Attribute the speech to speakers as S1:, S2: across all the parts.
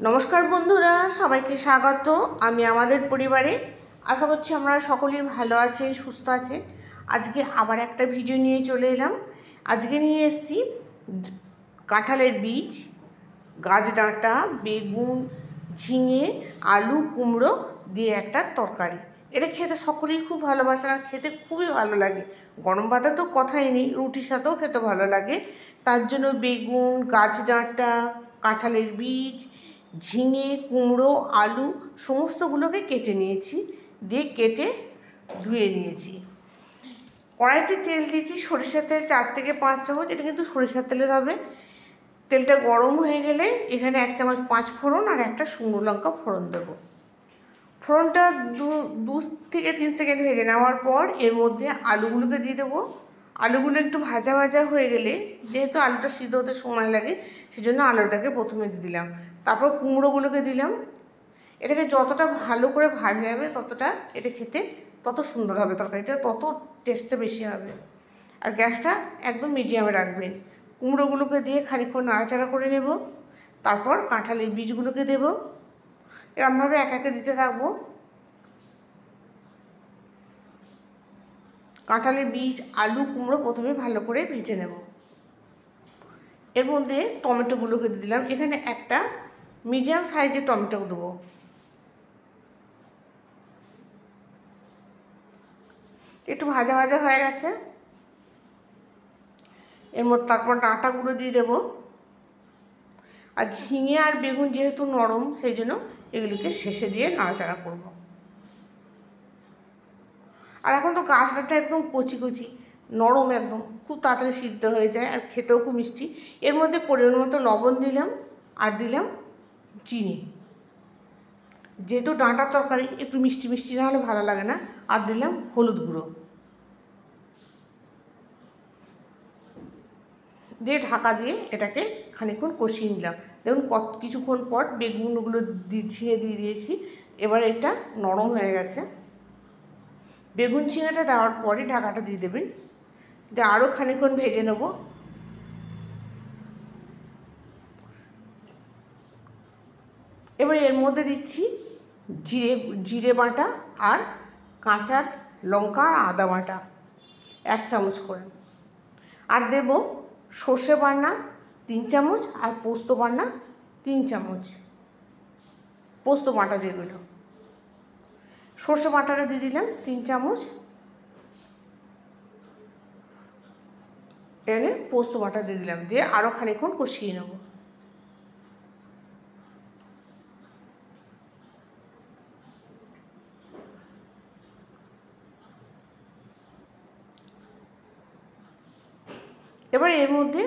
S1: নমস্কার বন্ধুরা, সবাইকে স্বাগত। আমি আমাদের পরিবারে আশা করছি আমরা সকলেই ভালো আছেন, সুস্থ আছেন। আজকে আবার একটা ভিডিও নিয়ে চলে এলাম। আজকে নিয়ে এসেছি কাঁঠালের বীজ, গাছডাঁটা, বেগুন, ঝিঙে, আলু, কুমড়ো দিয়ে একটা তরকারি। এটা খেতে সকলেই খুব ভালোবাসে আর খেতে খুবই ভালো লাগে। গরম ভাতে তো কথাই নেই, রুটির সাথেও খেতে ভালো লাগে। তার জন্য বেগুন, গাছডাঁটা, কাঁঠালের বীজ, ঝিঙে, কুমড়ো, আলু সমস্তগুলোকে কেটে নিয়েছি, দিয়ে কেটে ধুয়ে নিয়েছি। কড়াইতে তেল দিয়েছি, সরিষার তেল 4 থেকে 5 চামচ। এটা কিন্তু সরিষার তেলের হবে। তেলটা গরম হয়ে গেলে এখানে 1 চামচ 5 ফোড়ন আর একটা শুকনো লঙ্কা ফোড়ন দেবো। ফোড়নটা 2 থেকে 3 সেকেন্ড ভেজে নেওয়ার পর এর মধ্যে আলুগুলোকে দিয়ে দেবো। আলুগুলো একটু ভাজা ভাজা হয়ে গেলে, যেহেতু আলুটা সিদ্ধ হতে সময় লাগে সেজন্য আলুটাকে প্রথমে দিয়ে দিলাম। তারপর কুমড়োগুলোকে দিলাম। এটাকে যতটা ভালো করে ভাজা যাবে ততটা এটা খেতে তত সুন্দর হবে, তরকারিটা তত টেস্টটা বেশি হবে। আর গ্যাসটা একদম মিডিয়ামে রাখবেন। কুমড়োগুলোকে দিয়ে খানিকক্ষণ নাড়াচাড়া করে নেব। তারপর কাঁঠালের বীজগুলোকে দেব। এরকমভাবে এক একে দিতে থাকবো। কাঁঠালের বীজ, আলু, কুমড়ো প্রথমে ভালো করে ভেজে নেব। এর মধ্যে টমেটোগুলোকে দিয়ে দিলাম। এখানে একটা মিডিয়াম সাইজের টমেটো দেবো। একটু ভাজা ভাজা হয়ে গেছে। এর মধ্যে তারপর ডাঁটাগুলো দিয়ে দেবো। আর ঝিঙে আর বেগুন যেহেতু নরম, সেই জন্য এগুলিকে শেষে দিয়ে নাড়াচাড়া করব। আর এখন তো গাছটা একদম কচি কচি নরম, একদম খুব তাড়াতাড়ি সিদ্ধ হয়ে যায় আর খেতেও খুব মিষ্টি। এর মধ্যে পরিমাণ মতো লবণ দিলাম আর দিলাম চিনি। যেহেতু ডাঁটার তরকারি একটু মিষ্টি মিষ্টি না হলে ভালো লাগে না। আর দিলাম হলুদ গুঁড়ো দিয়ে ঢাকা দিয়ে এটাকে খানিকক্ষণ কষিয়ে নিলাম। দেখুন কিছুক্ষণ পর বেগুনগুলো ঝিঙে দিয়ে দিয়েছি। এবার এটা নরম হয়ে গেছে। বেগুন ঝিঙেটা দেওয়ার পরে ঢাকাটা দিয়ে দেবেন, দিয়ে আরও খানিকক্ষণ ভেজে নেব। এবার এর মধ্যে দিচ্ছি জিরে বাটা আর কাঁচা লঙ্কা আর আদা বাটা 1 চামচ করে। আর দেব সর্ষে বাটা 3 চামচ আর পোস্ত বাটা 3 চামচ। পোস্ত বাটা যেগুলো, সর্ষে বাটাটা দিয়ে দিলাম 3 চামচ। এনে পোস্ত বাটা দিয়ে দিলাম, দিয়ে আরও খানিকক্ষণ কষিয়ে নেব। এবার এর মধ্যে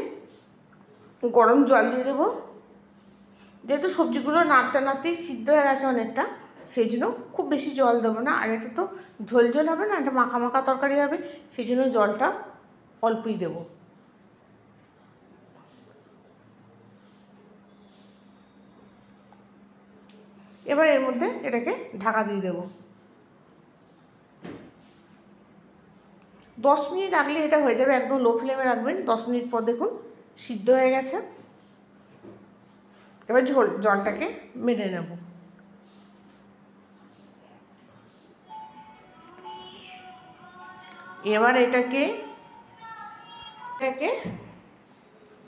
S1: গরম জল দিয়ে দেবো। যেহেতু সবজিগুলো নাড়তে নাড়তেই সিদ্ধ হয়ে গেছে অনেকটা, সেই জন্য খুব বেশি জল দেবো না। আর এটা তো ঝোল ঝোল হবে না, এটা মাখা মাখা তরকারি হবে, সেই জন্য জলটা অল্পই দেবো। এবার এর মধ্যে এটাকে ঢাকা দিয়ে দেবো। 10 মিনিট রাখলে এটা হয়ে যাবে। একদম লো ফ্লেমে রাখবেন। 10 মিনিট পর দেখুন সিদ্ধ হয়ে গেছে। এবার জলটাকে মেরে নেব। এবার এটাকে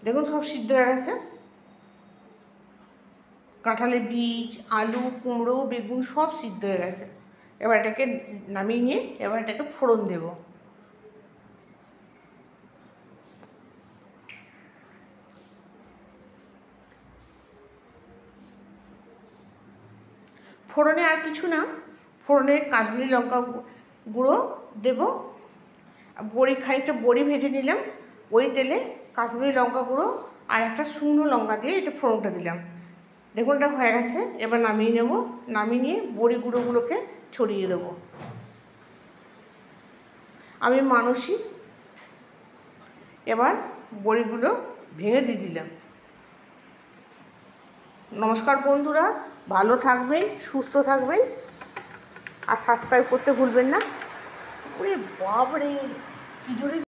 S1: দেখুন সব সিদ্ধ হয়ে গেছে। কাঁঠালের বীজ, আলু, কুমড়ো, বেগুন সব সিদ্ধ হয়ে গেছে। এবার এটাকে নামিয়ে নিয়ে এবার এটাকে ফোড়ন দেব। ফোড়নে আর কিছু না, ফোড়নে কাশ্মীরি লঙ্কা গুঁড়ো দেব। খানিকটা বড়ি ভেজে নিলাম, ওই তেলে কাশ্মীরি লঙ্কা গুঁড়ো আর একটা শুকনো লঙ্কা দিয়ে এটা ফোড়নটা দিলাম। দেখুন এটা হয়ে গেছে। এবার নামিয়ে নেব। নামিয়ে নিয়ে বড়ি গুঁড়োগুলোকে ছড়িয়ে দেবো। আমি মানুষই এবার বড়িগুলো ভেঙে দিয়ে দিলাম। নমস্কার বন্ধুরা, ভালো থাকবেন, সুস্থ থাকবেন আর সাবস্ক্রাইব করতে ভুলবেন না। ওরে বাবারে, কি জোরে